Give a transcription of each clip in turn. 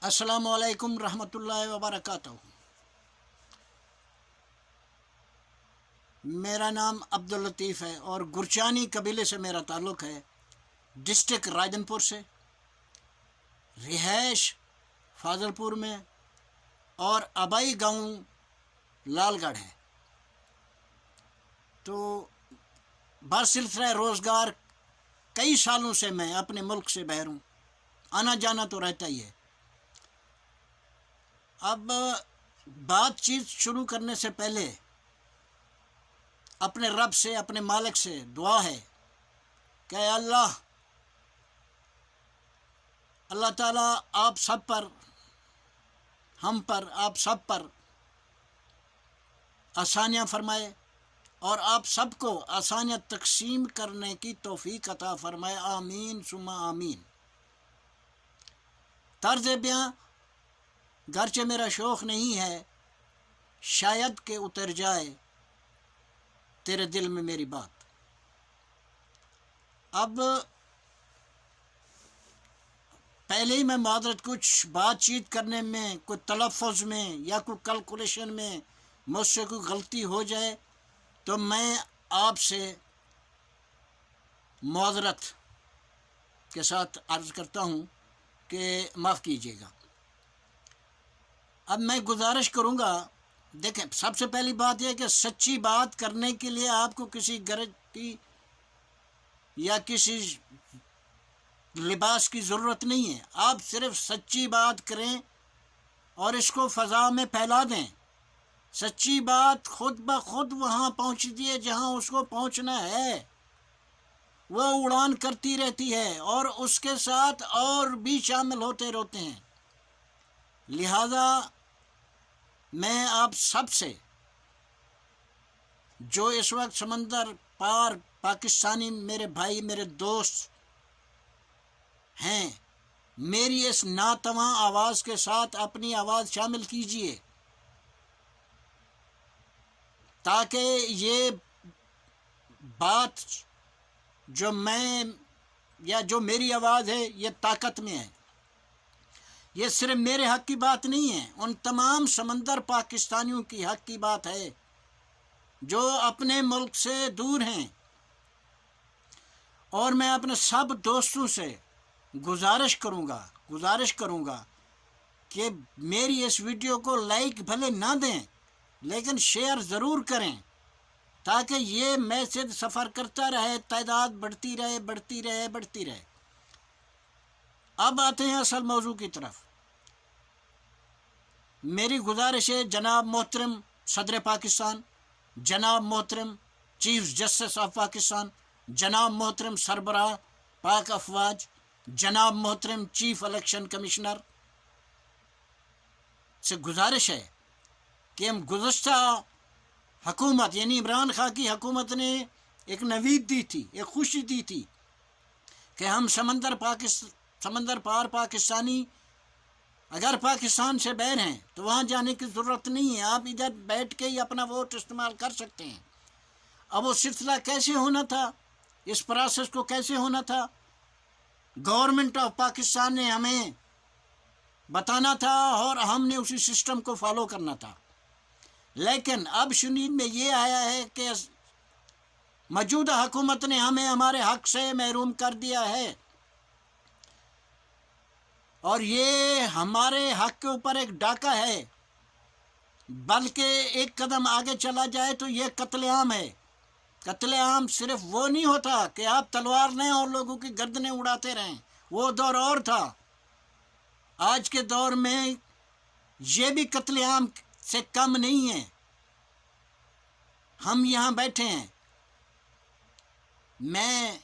السلام علیکم رحمۃ اللہ وبرکاتہ۔ میرا نام عبداللطیف ہے اور گرچانی قبیلے سے میرا تعلق ہے، ڈسٹرکٹ راجن پور سے، رہائش فاضل پور میں اور آبائی گاؤں لال گڑھ ہے۔ تو بسلسلہ روزگار کئی سالوں سے میں اپنے ملک سے باہر ہوں، آنا جانا تو رہتا ہی ہے۔ اب بات چیت شروع کرنے سے پہلے اپنے رب سے، اپنے مالک سے دعا ہے کہ اے اللہ تعالیٰ آپ سب پر، ہم پر، آپ سب پر آسانیاں فرمائے اور آپ سب کو آسانیاں تقسیم کرنے کی توفیق عطا فرمائے، آمین ثم آمین۔ طرز بیاں گرچہ میرا شوق نہیں ہے، شاید کہ اتر جائے تیرے دل میں میری بات۔ اب پہلے ہی میں معذرت، کچھ بات چیت کرنے میں، کوئی تلفظ میں یا کوئی کیلکولیشن میں مجھ سے کوئی غلطی ہو جائے تو میں آپ سے معذرت کے ساتھ عرض کرتا ہوں کہ معاف کیجیے گا۔ اب میں گزارش کروں گا، دیکھیں سب سے پہلی بات یہ کہ سچی بات کرنے کے لیے آپ کو کسی غرض کی یا کسی لباس کی ضرورت نہیں ہے، آپ صرف سچی بات کریں اور اس کو فضا میں پھیلا دیں۔ سچی بات خود بخود وہاں پہنچتی ہے جہاں اس کو پہنچنا ہے، وہ اڑان کرتی رہتی ہے اور اس کے ساتھ اور بھی شامل ہوتے رہتے ہیں۔ لہذا میں آپ سب سے، جو اس وقت سمندر پار پاکستانی میرے بھائی، میرے دوست ہیں، میری اس ناتواں آواز کے ساتھ اپنی آواز شامل کیجیے تاکہ یہ بات جو میں یا جو میری آواز ہے یہ طاقت میں ہے۔ یہ صرف میرے حق کی بات نہیں ہے، ان تمام سمندر پاکستانیوں کی حق کی بات ہے جو اپنے ملک سے دور ہیں۔ اور میں اپنے سب دوستوں سے گزارش کروں گا کہ میری اس ویڈیو کو لائک بھلے نہ دیں لیکن شیئر ضرور کریں تاکہ یہ میسج سفر کرتا رہے، تعداد بڑھتی رہے۔ اب آتے ہیں اصل موضوع کی طرف۔ میری گزارش ہے جناب محترم صدر پاکستان، جناب محترم چیف جسٹس آف پاکستان، جناب محترم سربراہ پاک افواج، جناب محترم چیف الیکشن کمشنر سے گزارش ہے کہ ہم گزشتہ حکومت یعنی عمران خان کی حکومت نے ایک نوید دی تھی، ایک خوشی دی تھی کہ ہم سمندر پار پاکستانی اگر پاکستان سے باہر ہیں تو وہاں جانے کی ضرورت نہیں ہے، آپ ادھر بیٹھ کے ہی اپنا ووٹ استعمال کر سکتے ہیں۔ اب وہ سلسلہ کیسے ہونا تھا، اس پروسیس کو کیسے ہونا تھا، گورنمنٹ آف پاکستان نے ہمیں بتانا تھا اور ہم نے اسی سسٹم کو فالو کرنا تھا۔ لیکن اب شنید میں یہ آیا ہے کہ موجودہ حکومت نے ہمیں ہمارے حق سے محروم کر دیا ہے اور یہ ہمارے حق کے اوپر ایک ڈاکہ ہے، بلکہ ایک قدم آگے چلا جائے تو یہ قتل عام ہے۔ قتل عام صرف وہ نہیں ہوتا کہ آپ تلوار لیں اور لوگوں کی گردنیں اڑاتے رہیں، وہ دور اور تھا۔ آج کے دور میں یہ بھی قتل عام سے کم نہیں ہے۔ ہم یہاں بیٹھے ہیں، میں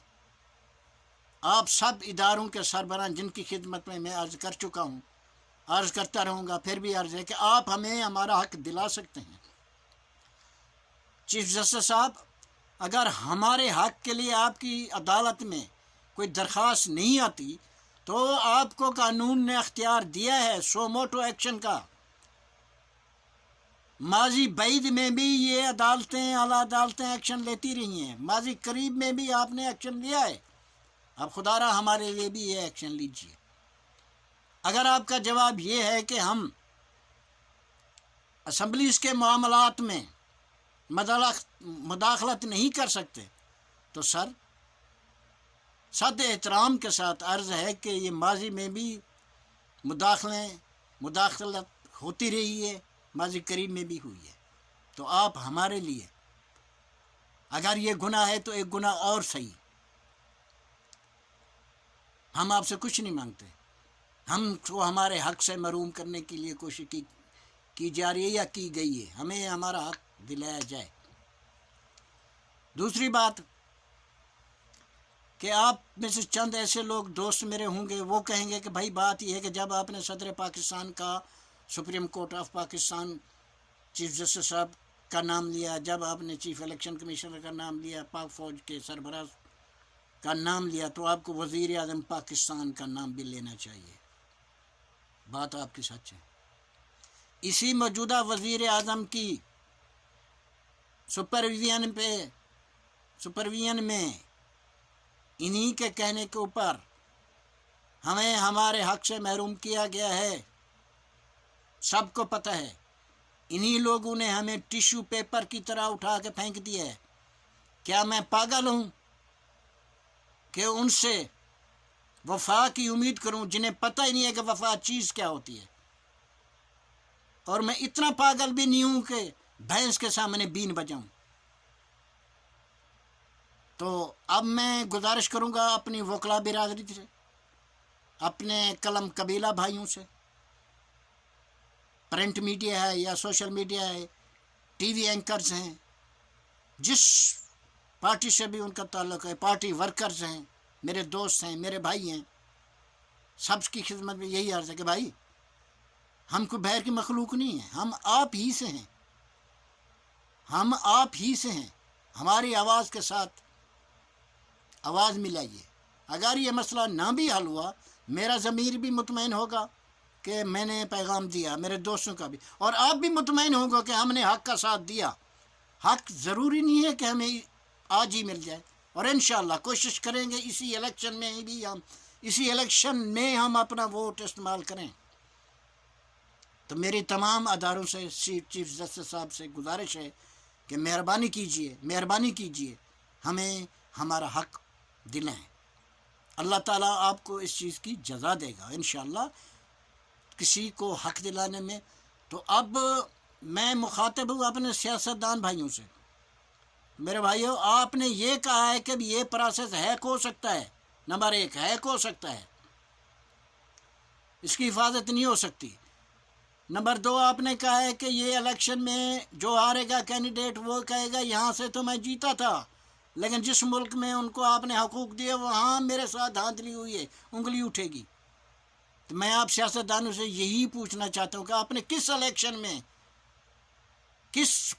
آپ سب اداروں کے سربراہ جن کی خدمت میں عرض کر چکا ہوں، عرض کرتا رہوں گا، پھر بھی عرض ہے کہ آپ ہمیں ہمارا حق دلا سکتے ہیں۔ چیف جسٹس صاحب، اگر ہمارے حق کے لیے آپ کی عدالت میں کوئی درخواست نہیں آتی تو آپ کو قانون نے اختیار دیا ہے سو موٹو ایکشن کا۔ ماضی بعید میں بھی یہ عدالتیں، اعلیٰ عدالتیں ایکشن لیتی رہی ہیں، ماضی قریب میں بھی آپ نے ایکشن لیا ہے، اب خدا را ہمارے لیے بھی یہ ایکشن لیجیے۔ اگر آپ کا جواب یہ ہے کہ ہم اسمبلیز کے معاملات میں مداخلت نہیں کر سکتے تو سر سد احترام کے ساتھ عرض ہے کہ یہ ماضی میں بھی مداخلت ہوتی رہی ہے، ماضی قریب میں بھی ہوئی ہے، تو آپ ہمارے لیے اگر یہ گناہ ہے تو ایک گناہ اور صحیح، ہم آپ سے کچھ نہیں مانگتے، ہم کو ہمارے حق سے محروم کرنے کے لیے کوشش کی جا رہی ہے یا کی گئی ہے، ہمیں ہمارا حق دلایا جائے۔ دوسری بات کہ آپ میں سے چند ایسے لوگ دوست میرے ہوں گے، وہ کہیں گے کہ بھائی بات یہ ہے کہ جب آپ نے صدر پاکستان کا، supreme court of Pakistan chief justice صاحب کا نام لیا، جب آپ نے چیف الیکشن کمیشنر کا نام لیا، پاک فوج کے سربراہ کا نام لیا، تو آپ کو وزیر اعظم پاکستان کا نام بھی لینا چاہیے۔ بات آپ کی سچ ہے۔ اسی موجودہ وزیر اعظم کی سپرویژن میں انہی کے کہنے کے اوپر ہمیں ہمارے حق سے محروم کیا گیا ہے، سب کو پتہ ہے۔ انہی لوگوں نے ہمیں ٹیشو پیپر کی طرح اٹھا کے پھینک دیا ہے۔ کیا میں پاگل ہوں کہ ان سے وفا کی امید کروں جنہیں پتہ ہی نہیں ہے کہ وفا چیز کیا ہوتی ہے؟ اور میں اتنا پاگل بھی نہیں ہوں کہ بھینس کے سامنے بین بجاؤں۔ تو اب میں گزارش کروں گا اپنی وکلا برادری سے، اپنے قلم قبیلہ بھائیوں سے، پرنٹ میڈیا ہے یا سوشل میڈیا ہے، ٹی وی اینکرز ہیں، جس پارٹی سے بھی ان کا تعلق ہے، پارٹی ورکرز ہیں، میرے دوست ہیں، میرے بھائی ہیں، سب کی خدمت میں یہی عرض ہے کہ بھائی ہم کو بہر کی مخلوق نہیں ہیں، ہم آپ ہی سے ہیں، ہم آپ ہی سے ہیں۔ ہماری آواز کے ساتھ آواز ملائیے۔ اگر یہ مسئلہ نہ بھی حل ہوا، میرا ضمیر بھی مطمئن ہوگا کہ میں نے پیغام دیا، میرے دوستوں کا بھی، اور آپ بھی مطمئن ہوگا کہ ہم نے حق کا ساتھ دیا۔ حق ضروری نہیں ہے کہ ہمیں آج ہی مل جائے، اور انشاءاللہ کوشش کریں گے اسی الیکشن میں ہم اپنا ووٹ استعمال کریں۔ تو میری تمام اداروں سے، چیف جسٹس صاحب سے گزارش ہے کہ مہربانی کیجیے ہمیں ہمارا حق دلائیں۔ اللہ تعالیٰ آپ کو اس چیز کی جزا دے گا انشاءاللہ، کسی کو حق دلانے میں۔ تو اب میں مخاطب ہوں اپنے سیاستدان بھائیوں سے۔ میرے بھائیوں، آپ نے یہ کہا ہے کہ یہ پروسیس ہیک ہو سکتا ہے، نمبر 1 ہیک ہو سکتا ہے، اس کی حفاظت نہیں ہو سکتی۔ نمبر 2 آپ نے کہا ہے کہ یہ الیکشن میں جو ہارے گا کینڈیڈیٹ وہ کہے گا یہاں سے تو میں جیتا تھا، لیکن جس ملک میں ان کو آپ نے حقوق دیے وہاں میرے ساتھ دھاندلی ہوئی ہے، انگلی اٹھے گی۔ تو میں آپ سیاستدانوں سے یہی پوچھنا چاہتا ہوں کہ آپ نے کس الیکشن میں،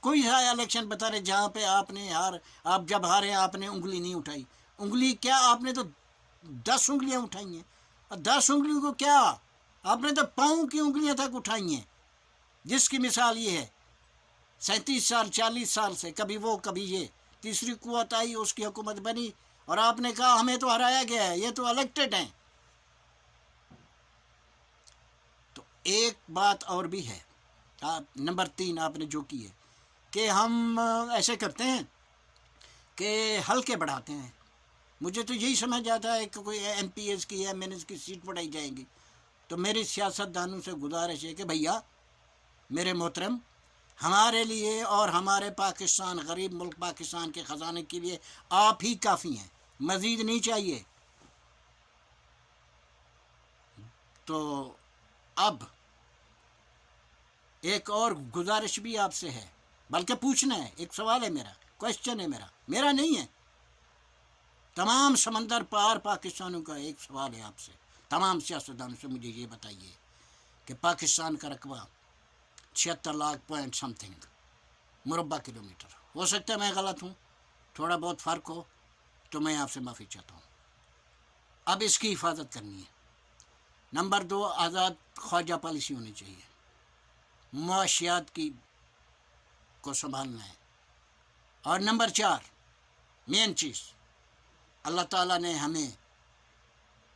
کوئی سا الیکشن بتا رہے جہاں پہ آپ جب ہارے آپ نے انگلی نہیں اٹھائی؟ انگلی کیا، آپ نے تو 10 انگلیاں اٹھائی ہیں، اور 10 انگلیوں کو کیا، آپ نے تو پاؤں کی انگلیاں تک اٹھائی ہیں، جس کی مثال یہ ہے 37 سال 40 سال سے کبھی وہ کبھی یہ، تیسری قوت آئی، اس کی حکومت بنی، اور آپ نے کہا ہمیں تو ہرایا گیا ہے، یہ تو الیکٹڈ ہیں۔ تو ایک بات اور بھی ہے، نمبر 3 آپ نے جو کی ہے کہ ہم ایسے کرتے ہیں کہ حلقے بڑھاتے ہیں۔ مجھے تو یہی سمجھ آتا ہے کہ کوئی ایم پی ایس کی یا MNs کی سیٹ بڑھائی جائیں گی۔ تو میری سیاستدانوں سے گزارش ہے کہ بھیا میرے محترم، ہمارے لیے اور ہمارے پاکستان، غریب ملک پاکستان کے خزانے کے لیے آپ ہی کافی ہیں، مزید نہیں چاہیے۔ تو اب ایک اور گزارش بھی آپ سے ہے، بلکہ پوچھنا ہے، ایک سوال ہے میرا، کوشچن ہے میرا نہیں ہے، تمام سمندر پار پاکستانوں کا ایک سوال ہے آپ سے، تمام سیاستدانوں سے۔ مجھے یہ بتائیے کہ پاکستان کا رقبہ 76 لاکھ پوائنٹ سم تھنگ مربع کلومیٹر، ہو سکتا ہے میں غلط ہوں، تھوڑا بہت فرق ہو تو میں آپ سے معافی چاہتا ہوں۔ اب اس کی حفاظت کرنی ہے۔ نمبر 2 آزاد خواجہ پالیسی ہونی چاہیے، معاشیات کو سنبھالنا ہے۔ اور نمبر 4 مین چیز، اللہ تعالیٰ نے ہمیں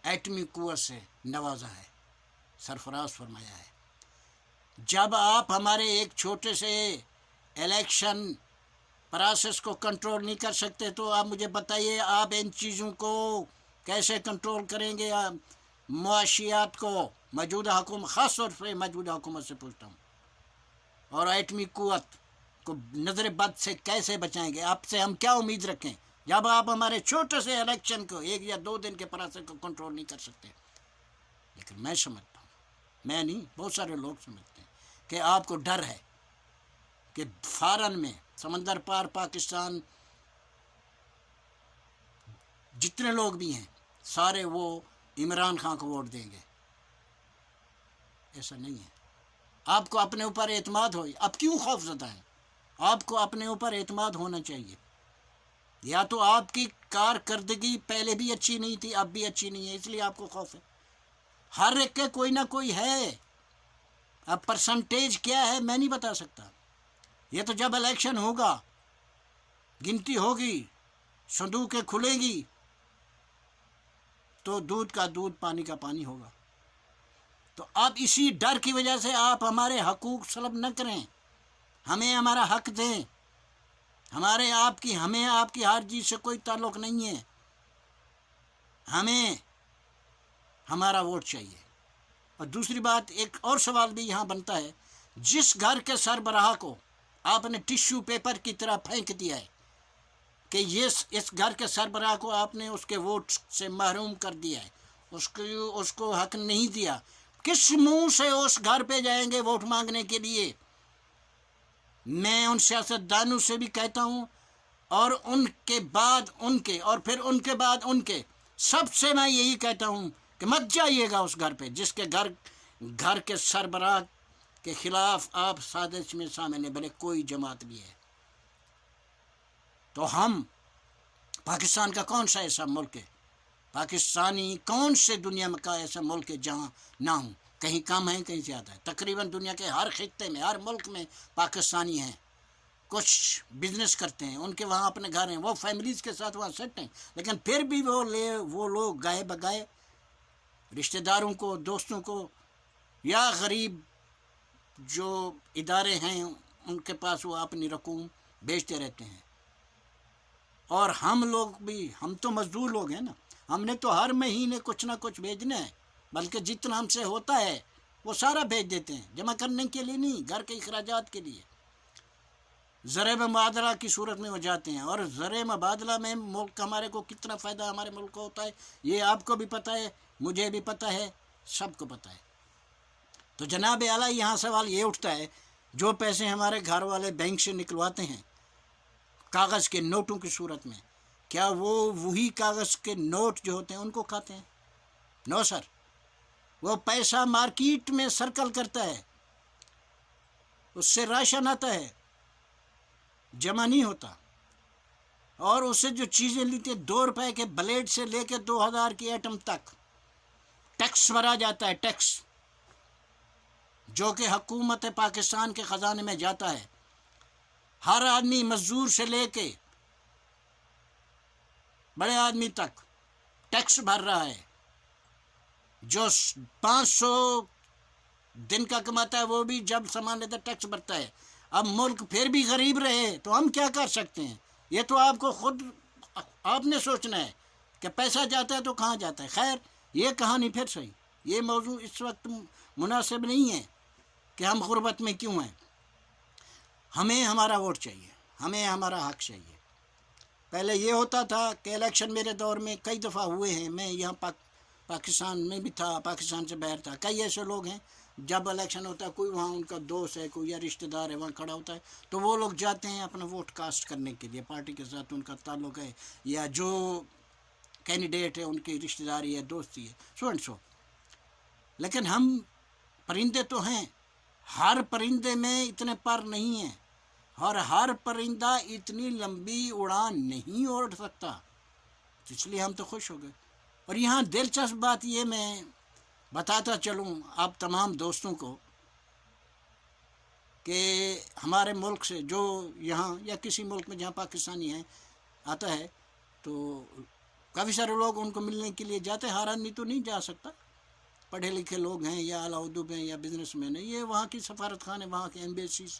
ایٹمی قوت سے نوازا ہے، سرفراز فرمایا ہے۔ جب آپ ہمارے ایک چھوٹے سے الیکشن پروسیس کو کنٹرول نہیں کر سکتے تو آپ مجھے بتائیے آپ ان چیزوں کو کیسے کنٹرول کریں گے؟ معاشیات کو موجودہ حکومت، خاص طور سے موجودہ حکومت سے پوچھتا ہوں، اور ایٹمی قوت کو نظر بد سے کیسے بچائیں گے؟ آپ سے ہم کیا امید رکھیں جب آپ ہمارے چھوٹے سے الیکشن کو 1 یا 2 دن کے پروسیس کو کنٹرول نہیں کر سکتے؟ لیکن میں سمجھتا ہوں، میں نہیں، بہت سارے لوگ سمجھتے ہیں کہ آپ کو ڈر ہے کہ فارن میں سمندر پار پاکستان جتنے لوگ بھی ہیں سارے وہ عمران خان کو ووٹ دیں گے۔ ایسا نہیں ہے، آپ کو اپنے اوپر اعتماد ہو۔ اب کیوں خوف زدہ ہیں؟ آپ کو اپنے اوپر اعتماد ہونا چاہیے۔ یا تو آپ کی کارکردگی پہلے بھی اچھی نہیں تھی، اب بھی اچھی نہیں ہے، اس لیے آپ کو خوف ہے۔ ہر ایک کے کوئی نہ کوئی ہے، اب پرسنٹیج کیا ہے میں نہیں بتا سکتا۔ یہ تو جب الیکشن ہوگا، گنتی ہوگی، صندوقیں کھلیں گی، تو دودھ کا دودھ پانی کا پانی ہوگا۔ تو اب اسی ڈر کی وجہ سے آپ ہمارے حقوق سلب نہ کریں، ہمیں ہمارا حق دیں۔ ہمیں آپ کی ہر چیز سے کوئی تعلق نہیں ہے، ہمیں ہمارا ووٹ چاہیے۔ اور دوسری بات، ایک اور سوال بھی یہاں بنتا ہے، جس گھر کے سربراہ کو آپ نے ٹشو پیپر کی طرح پھینک دیا ہے کہ اس گھر کے سربراہ کو آپ نے اس کے ووٹ سے محروم کر دیا ہے، اس کو حق نہیں دیا، کس منہ سے اس گھر پہ جائیں گے ووٹ مانگنے کے لیے؟ میں ان سیاستدانوں سے بھی کہتا ہوں، اور ان کے بعد ان کے، اور پھر ان کے بعد ان کے، سب سے میں یہی کہتا ہوں کہ مت جائیے گا اس گھر پہ جس کے گھر کے سربراہ کے خلاف آپ سازش میں شامل ہیں، بھلے کوئی جماعت بھی ہے۔ تو ہم پاکستان کا کون سا ایسا ملک ہے، پاکستانی کون سے دنیا میں کا ایسا ملک ہے جہاں نہ ہوں؟ کہیں کم ہے، کہیں زیادہ ہے۔ تقریباً دنیا کے ہر خطے میں، ہر ملک میں پاکستانی ہیں، کچھ بزنس کرتے ہیں، ان کے وہاں اپنے گھر ہیں، وہ فیملیز کے ساتھ وہاں سیٹ ہیں، لیکن پھر بھی وہ لوگ گائے بگائے رشتہ داروں کو، دوستوں کو، یا غریب جو ادارے ہیں ان کے پاس وہ اپنی رقوم بیچتے رہتے ہیں۔ اور ہم لوگ بھی، ہم تو مزدور لوگ ہیں نا، ہم نے تو ہر مہینے کچھ نہ کچھ بھیجنا ہے، بلکہ جتنا ہم سے ہوتا ہے وہ سارا بھیج دیتے ہیں، جمع کرنے کے لیے نہیں، گھر کے اخراجات کے لیے، زر مبادلہ کی صورت میں وہ جاتے ہیں۔ اور زر مبادلہ میں ملک ہمارے کو کتنا فائدہ ہمارے ملک کو ہوتا ہے، یہ آپ کو بھی پتہ ہے، مجھے بھی پتہ ہے، سب کو پتہ ہے۔ تو جناب اعلیٰ، یہاں سوال یہ اٹھتا ہے، جو پیسے ہمارے گھر والے بینک سے نکلواتے ہیں کاغذ کے نوٹوں کی صورت میں، کیا وہ وہی کاغذ کے نوٹ جو ہوتے ہیں ان کو کھاتے ہیں؟ نو سر، وہ پیسہ مارکیٹ میں سرکل کرتا ہے، اس سے راشن آتا ہے، جمع نہیں ہوتا۔ اور اس سے جو چیزیں لیتے ہیں، 2 روپے کے بلیڈ سے لے کے 2000 کی ایٹم تک ٹیکس بھرا جاتا ہے، ٹیکس جو کہ حکومت پاکستان کے خزانے میں جاتا ہے۔ ہر آدمی مزدور سے لے کے بڑے آدمی تک ٹیکس بھر رہا ہے، جو 500 دن کا کماتا ہے وہ بھی جب سامان لیتا ہے ٹیکس بھرتا ہے۔ اب ملک پھر بھی غریب رہے تو ہم کیا کر سکتے ہیں؟ یہ تو آپ کو خود آپ نے سوچنا ہے کہ پیسہ جاتا ہے تو کہاں جاتا ہے۔ خیر، یہ کہانی پھر صحیح، یہ موضوع اس وقت مناسب نہیں ہے کہ ہم غربت میں کیوں ہیں۔ ہمیں ہمارا ووٹ چاہیے، ہمیں ہمارا حق چاہیے۔ پہلے یہ ہوتا تھا کہ الیکشن میرے دور میں کئی دفعہ ہوئے ہیں، میں یہاں پاکستان میں بھی تھا، پاکستان سے باہر تھا، کئی ایسے لوگ ہیں جب الیکشن ہوتا ہے، کوئی وہاں ان کا دوست ہے، کوئی یا رشتہ دار ہے وہاں کھڑا ہوتا ہے، تو وہ لوگ جاتے ہیں اپنا ووٹ کاسٹ کرنے کے لیے، پارٹی کے ساتھ ان کا تعلق ہے یا جو کینڈیڈیٹ ہے ان کی رشتہ داری ہے، دوستی ہے، سو اینڈ سو۔ لیکن ہم پرندے تو ہیں، ہر پرندے میں اتنے پر نہیں ہیں، اور ہر پرندہ اتنی لمبی اڑان نہیں اڑ سکتا، اس لیے ہم تو خوش ہو گئے۔ اور یہاں دلچسپ بات یہ میں بتاتا چلوں آپ تمام دوستوں کو کہ ہمارے ملک سے جو یہاں یا کسی ملک میں جہاں پاکستانی ہیں آتا ہے تو کافی سارے لوگ ان کو ملنے کے لیے جاتے ہیں، ہر آدمی تو نہیں جا سکتا، پڑھے لکھے لوگ ہیں یا اعلیٰ عہدوں پہ ہیں یا بزنس مین ہیں، یہ وہاں کی سفارت خانے، وہاں کے ایمبیسیز،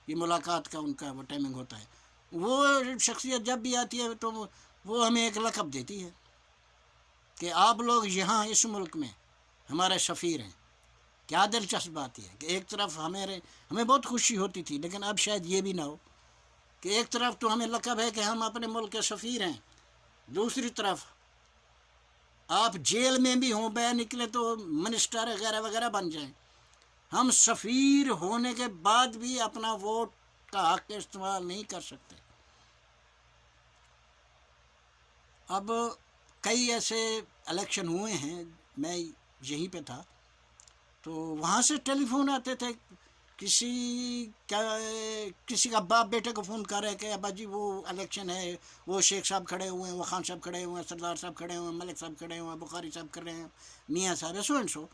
یہ ملاقات کا ان کا وہ ٹائمنگ ہوتا ہے. وہ شخصیت جب بھی آتی ہے تو وہ ہمیں ایک لقب دیتی ہے کہ آپ لوگ یہاں اس ملک میں ہمارے سفیر ہیں. کیا دلچسپ بات یہ ہے کہ ایک طرف ہمیں بہت خوشی ہوتی تھی، لیکن اب شاید یہ بھی نہ ہو کہ ایک طرف تو ہمیں لقب ہے کہ ہم اپنے ملک کے سفیر ہیں، دوسری طرف آپ جیل میں بھی ہوں، باہر نکلے تو منسٹر وغیرہ وغیرہ بن جائیں، ہم سفیر ہونے کے بعد بھی اپنا ووٹ کا حق استعمال نہیں کر سکتے. اب کئی ایسے الیکشن ہوئے ہیں، میں یہیں پہ تھا تو وہاں سے ٹیلی فون آتے تھے، کسی کا باپ بیٹے کو فون کر رہے کہ ابا جی وہ الیکشن ہے، وہ شیخ صاحب کھڑے ہوئے ہیں، وہ خان صاحب کھڑے ہوئے ہیں، سردار صاحب کھڑے ہوئے ہیں، ملک صاحب کھڑے ہوئے ہیں، بخاری صاحب کر رہے ہیں، میاں صاحب سو اینڈ سو،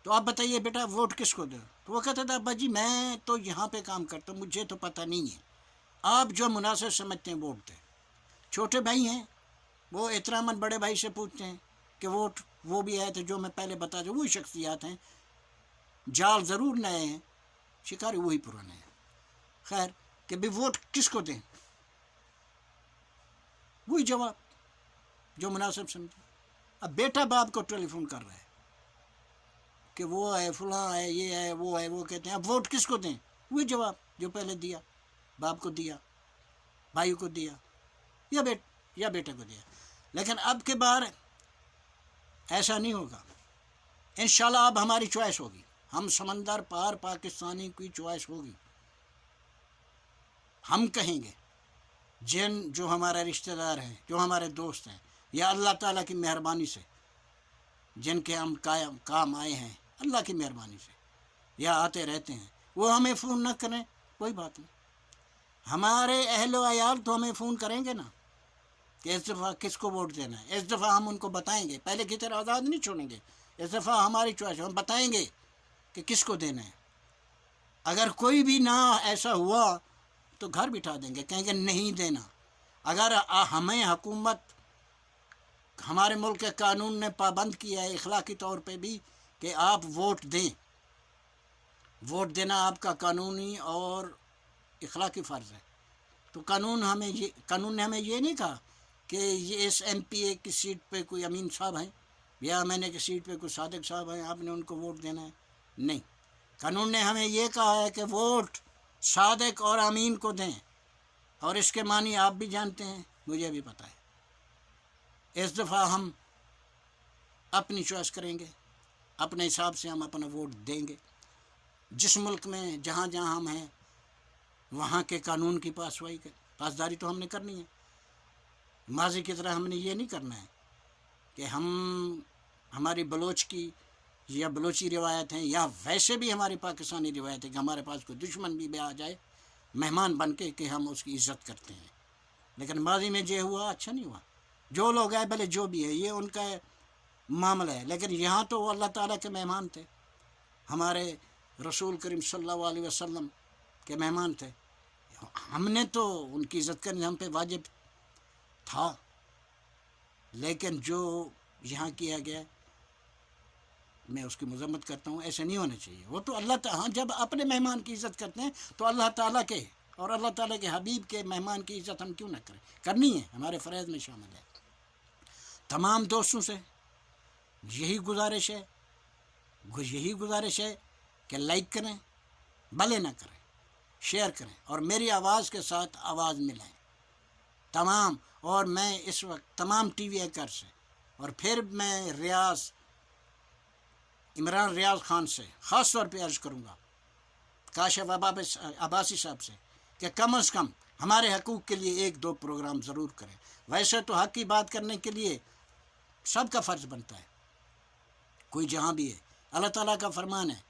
تو آپ بتائیے بیٹا ووٹ کس کو دو؟ تو وہ کہتا تھا ابا جی میں تو یہاں پہ کام کرتا ہوں، مجھے تو پتہ نہیں ہے، آپ جو مناسب سمجھتے ہیں ووٹ دیں. چھوٹے بھائی ہیں وہ احتراماً بڑے بھائی سے پوچھتے ہیں کہ ووٹ، وہ بھی آئے تھے جو میں پہلے بتا دوں، وہی شخصیات ہیں، جال ضرور نئے ہیں، شکاری وہی پرانے ہیں. خیر کہ بھی ووٹ کس کو دیں، وہی جواب جو مناسب سمجھے. اب بیٹا باپ کو ٹیلی فون کر رہا ہے کہ وہ ہے فلاں ہے، یہ ہے وہ ہے، وہ کہتے ہیں اب ووٹ کس کو دیں، وہی جواب جو پہلے دیا، باپ کو دیا، بھائی کو دیا یا بیٹے کو دیا. لیکن اب کے بار ایسا نہیں ہوگا، انشاءاللہ اب ہماری چوائس ہوگی، ہم سمندر پار پاکستانی کی چوائس ہوگی. ہم کہیں گے جو ہمارے رشتہ دار ہیں، جو ہمارے دوست ہیں، یا اللہ تعالیٰ کی مہربانی سے جن کے ہم کام آئے ہیں، اللہ کی مہربانی سے یا آتے رہتے ہیں، وہ ہمیں فون نہ کریں کوئی بات نہیں. ہمارے اہل و عیال تو ہمیں فون کریں گے نا کہ اس دفعہ کس کو ووٹ دینا ہے. اس دفعہ ہم ان کو بتائیں گے، پہلے کی طرح آزاد نہیں چھوڑیں گے، اس دفعہ ہماری چوائس، ہم بتائیں گے کہ کس کو دینا ہے. اگر کوئی بھی نہ ایسا ہوا تو گھر بٹھا دیں گے، کہیں گے نہیں دینا. اگر ہمیں حکومت، ہمارے ملک کے قانون نے پابند کیا ہے اخلاقی طور پہ بھی کہ آپ ووٹ دیں، ووٹ دینا آپ کا قانونی اور اخلاقی فرض ہے، تو قانون نے ہمیں یہ نہیں کہا کہ یہ اس ایم پی اے کی سیٹ پہ کوئی امین صاحب ہیں یا ایم این اے کی سیٹ پہ کوئی صادق صاحب ہیں، آپ نے ان کو ووٹ دینا ہے. نہیں، قانون نے ہمیں یہ کہا ہے کہ ووٹ صادق اور امین کو دیں، اور اس کے معنی آپ بھی جانتے ہیں، مجھے بھی پتہ ہے. اس دفعہ ہم اپنی چوائس کریں گے، اپنے حساب سے ہم اپنا ووٹ دیں گے. جس ملک میں جہاں ہم ہیں وہاں کے قانون کی پاسداری تو ہم نے کرنی ہے. ماضی کی طرح ہم نے یہ نہیں کرنا ہے کہ ہماری بلوچ کی یا بلوچی روایت ہیں، یا ویسے بھی ہماری پاکستانی روایت ہے کہ ہمارے پاس کوئی دشمن بھی آ جائے مہمان بن کے کہ ہم اس کی عزت کرتے ہیں. لیکن ماضی میں یہ ہوا، اچھا نہیں ہوا. جو لوگ آئے بھلے جو بھی ہے، یہ ان کا معاملہ ہے، لیکن یہاں تو وہ اللہ تعالیٰ کے مہمان تھے، ہمارے رسول کریم صلی اللہ علیہ وسلم کے مہمان تھے. ہم نے تو ان کی عزت کرنی ہم پہ واجب تھا. لیکن جو یہاں کیا گیا میں اس کی مذمت کرتا ہوں، ایسے نہیں ہونا چاہیے. وہ تو اللہ تعالیٰ جب اپنے مہمان کی عزت کرتے ہیں تو اللہ تعالیٰ کے اور اللہ تعالیٰ کے حبیب کے مہمان کی عزت ہم کیوں نہ کریں، کرنی ہے، ہمارے فرائض میں شامل ہے. تمام دوستوں سے یہی گزارش ہے کہ لائک کریں، بھلے نہ کریں، شیئر کریں، اور میری آواز کے ساتھ آواز ملائیں تمام. اور میں اس وقت تمام ٹی وی اینکر سے، اور پھر میں عمران ریاض خان سے خاص طور پہ عرض کروں گا، کاشف عباسی صاحب سے، کہ کم از کم ہمارے حقوق کے لیے 1-2 پروگرام ضرور کریں. ویسے تو حق کی بات کرنے کے لیے سب کا فرض بنتا ہے، کوئی جہاں بھی ہے. اللہ تعالیٰ کا فرمان ہے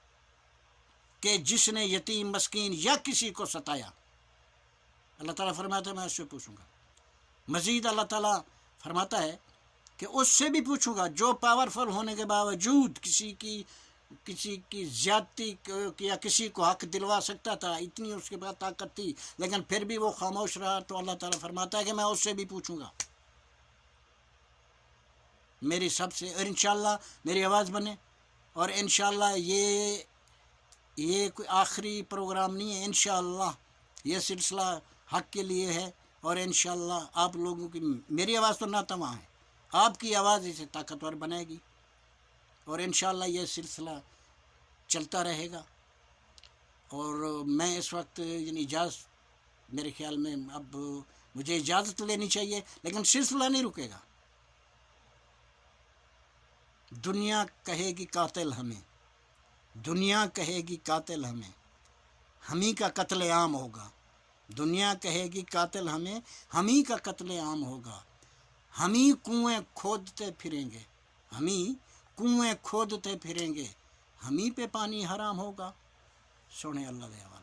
کہ جس نے یتیم، مسکین یا کسی کو ستایا، اللہ تعالیٰ فرماتا ہے میں اس سے پوچھوں گا. مزید اللہ تعالیٰ فرماتا ہے کہ اس سے بھی پوچھوں گا جو پاورفل ہونے کے باوجود کسی کی زیادتی یا کسی کو حق دلوا سکتا تھا، اتنی اس کے پاس طاقت تھی لیکن پھر بھی وہ خاموش رہا، تو اللہ تعالیٰ فرماتا ہے کہ میں اس سے بھی پوچھوں گا. میری سب سے، اور انشاءاللہ میری آواز بنے اور انشاءاللہ یہ کوئی آخری پروگرام نہیں ہے، انشاءاللہ یہ سلسلہ حق کے لیے ہے، اور انشاءاللہ آپ لوگوں کی، میری آواز تو ناتواں ہے، آپ کی آواز اسے طاقتور بنائے گی، اور انشاءاللہ یہ سلسلہ چلتا رہے گا۔ اور میں اس وقت یعنی اجازت، میرے خیال میں اب مجھے اجازت لینی چاہیے، لیکن سلسلہ نہیں رکے گا۔ دنیا کہے گی قاتل ہمیں، دنیا کہے گی قاتل ہمیں، ہمیں کا قتل عام ہوگا۔ دنیا کہے گی قاتل ہمیں، ہمیں کا قتل عام ہوگا۔ ہمیں کنویں کھودتے پھریں گے، ہمیں کنویں کھودتے پھریں گے، ہمیں پہ پانی حرام ہوگا۔ سونے اللہ دے حوالے۔